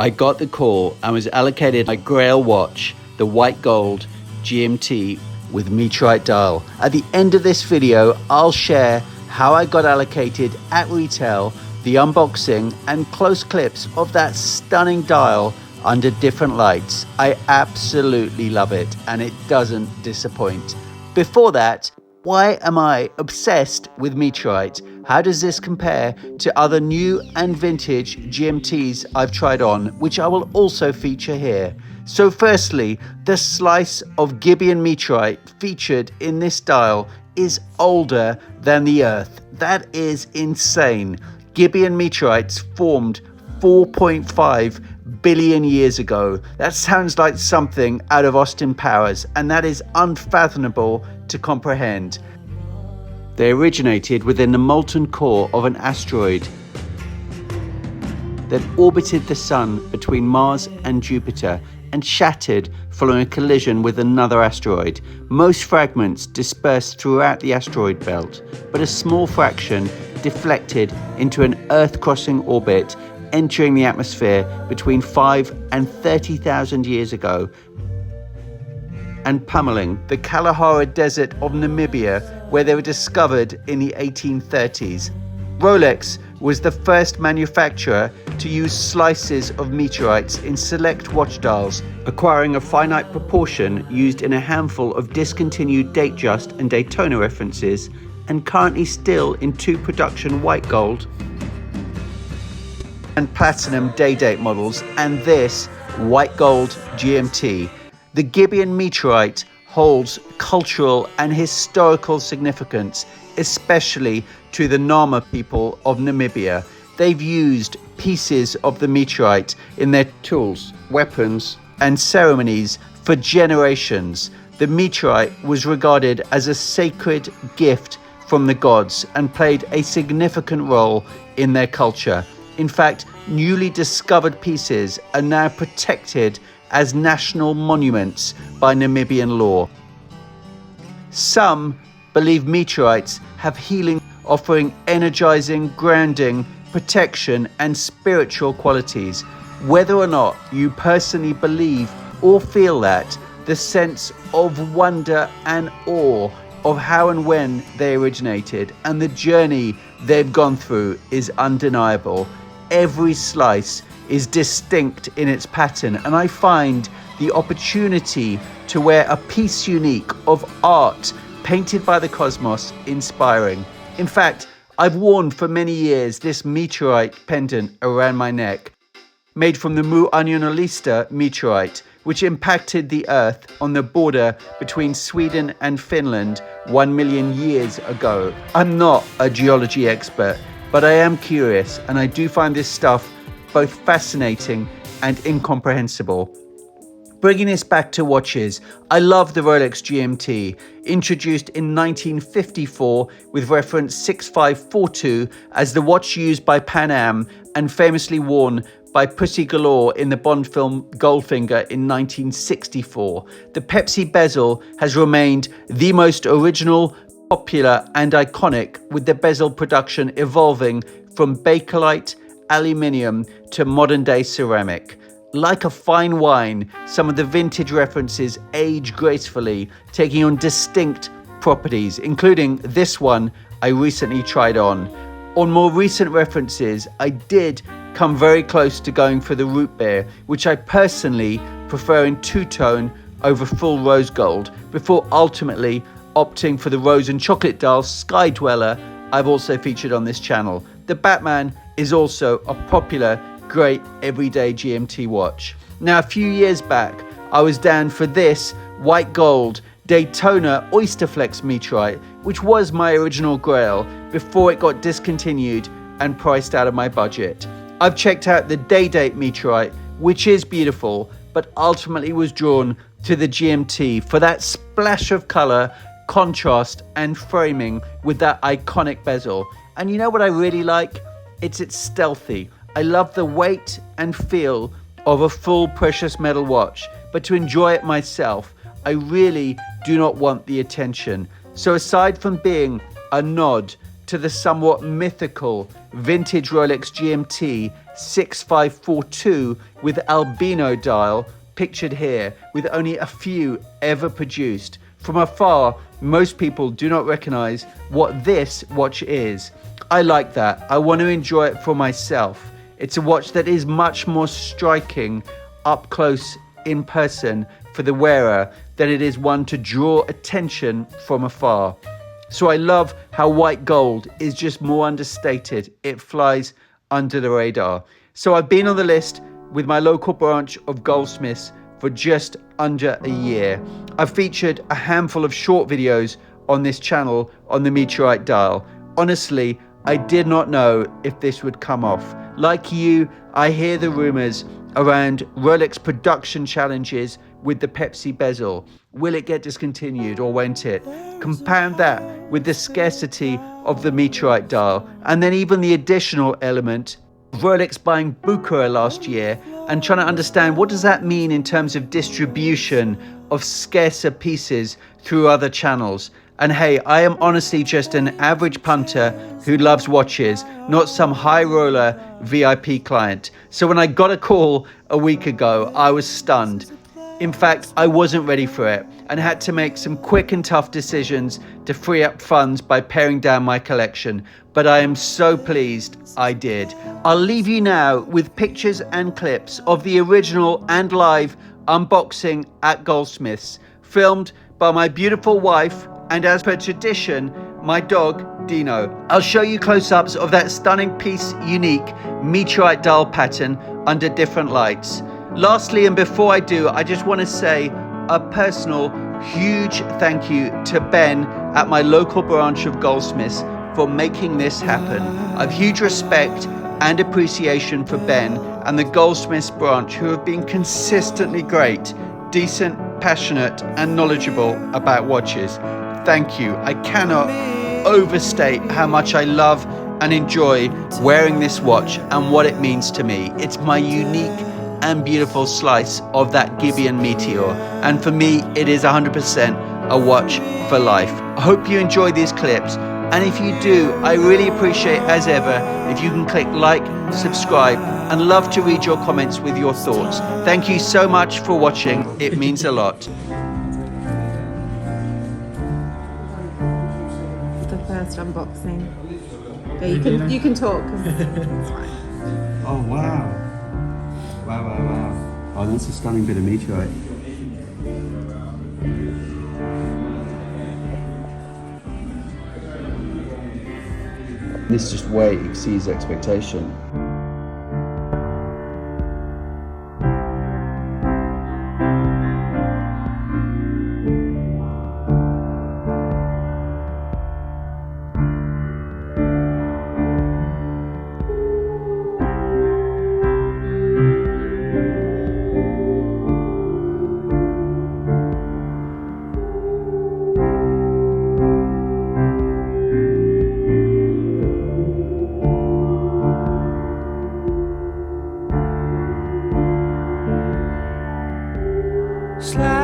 I got the call and was allocated my Grail watch, the white gold GMT with Meteorite Dial. At the end of this video, I'll share how I got allocated at retail, the unboxing and close clips of that stunning dial under different lights. I absolutely love it and it doesn't disappoint. Before that, why am I obsessed with Meteorite? How does this compare to other new and vintage GMTs I've tried on, which I will also feature here? So firstly, the slice of Gibeon Meteorite featured in this dial is older than the Earth. That is insane. Gibeon meteorites formed 4.5 billion years ago. That sounds like something out of Austin Powers, and that is unfathomable to comprehend. They originated within the molten core of an asteroid that orbited the Sun between Mars and Jupiter and shattered following a collision with another asteroid. Most fragments dispersed throughout the asteroid belt, but a small fraction deflected into an Earth-crossing orbit, entering the atmosphere between 5 and 30,000 years ago and pummeling the Kalahari Desert of Namibia, where they were discovered in the 1830s. Rolex was the first manufacturer to use slices of meteorites in select watch dials, acquiring a finite proportion used in a handful of discontinued Datejust and Daytona references, and currently still in 2 production white gold and platinum day-date models, and this white gold GMT. The Gibeon Meteorite holds cultural and historical significance, especially to the Nama people of Namibia. They've used pieces of the meteorite in their tools, weapons, and ceremonies for generations. The meteorite was regarded as a sacred gift from the gods and played a significant role in their culture. In fact, newly discovered pieces are now protected as national monuments by Namibian law. Some believe meteorites have healing, offering energizing, grounding, protection, and spiritual qualities. Whether or not you personally believe or feel that, the sense of wonder and awe of how and when they originated and the journey they've gone through is undeniable. Every slice is distinct in its pattern, and I find the opportunity to wear a piece unique of art painted by the cosmos inspiring. In fact, I've worn for many years this Meteorite pendant around my neck, made from the Mu Anionalista meteorite, which impacted the Earth on the border between Sweden and Finland 1 million years ago. I'm not a geology expert, but I am curious, and I do find this stuff both fascinating and incomprehensible. Bringing this back to watches, I love the Rolex GMT, introduced in 1954 with reference 6542 as the watch used by Pan Am and famously worn by Pussy Galore in the Bond film Goldfinger in 1964. The Pepsi bezel has remained the most original, popular and iconic, with the bezel production evolving from Bakelite, aluminium to modern day ceramic. Like a fine wine, some of the vintage references age gracefully, taking on distinct properties, including this one I recently tried on. On more recent references, I did come very close to going for the root beer, which I personally prefer in two-tone over full rose gold, before ultimately opting for the rose and chocolate dial Sky Dweller I've also featured on this channel. The Batman is also a popular, great everyday GMT watch. Now, a few years back, I was down for this white gold Daytona Oysterflex Meteorite, which was my original grail before it got discontinued and priced out of my budget. I've checked out the Day-Date Meteorite, which is beautiful, but ultimately was drawn to the GMT for that splash of color, contrast, and framing with that iconic bezel. And you know what I really like? It's stealthy. I love the weight and feel of a full precious metal watch, but to enjoy it myself, I really do not want the attention. So aside from being a nod to the somewhat mythical vintage Rolex GMT 6542 with albino dial, pictured here, with only a few ever produced. From afar, most people do not recognize what this watch is. I like that. I want to enjoy it for myself. It's a watch that is much more striking up close in person for the wearer than it is one to draw attention from afar. So I love how white gold is just more understated. It flies under the radar. So I've been on the list with my local branch of Goldsmiths for just under a year. I've featured a handful of short videos on this channel on the Meteorite Dial. Honestly, I did not know if this would come off. Like you, I hear the rumors around Rolex production challenges with the Pepsi bezel. Will it get discontinued or won't it? Compound that with the scarcity of the Meteorite Dial, and then even the additional element of Rolex buying Bucherer last year and trying to understand what does that mean in terms of distribution of scarcer pieces through other channels. And hey, I am honestly just an average punter who loves watches, not some high roller VIP client. So when I got a call a week ago, I was stunned. In fact, I wasn't ready for it and had to make some quick and tough decisions to free up funds by paring down my collection. But I am so pleased I did. I'll leave you now with pictures and clips of the original and live unboxing at Goldsmiths, filmed by my beautiful wife and, as per tradition, my dog Dino. I'll show you close-ups of that stunning piece, unique Meteorite dial pattern under different lights. Lastly, and before I do, I just want to say a personal huge thank you to Ben at my local branch of Goldsmiths for making this happen. I've huge respect and appreciation for Ben and the Goldsmiths branch, who have been consistently great, decent, passionate and knowledgeable about watches. Thank you. I cannot overstate how much I love and enjoy wearing this watch and what it means to me. It's my unique and beautiful slice of that Gibeon Meteor, and for me it is 100% a watch for life. I hope you enjoy these clips, and if you do, I really appreciate, as ever, if you can click like, subscribe, and love to read your comments with your thoughts. Thank you so much for watching. It means a lot. The first unboxing. Yeah, you can talk. It's fine. Oh wow. Wow. Oh, that's a stunning bit of meteorite. This just way exceeds expectation. Slide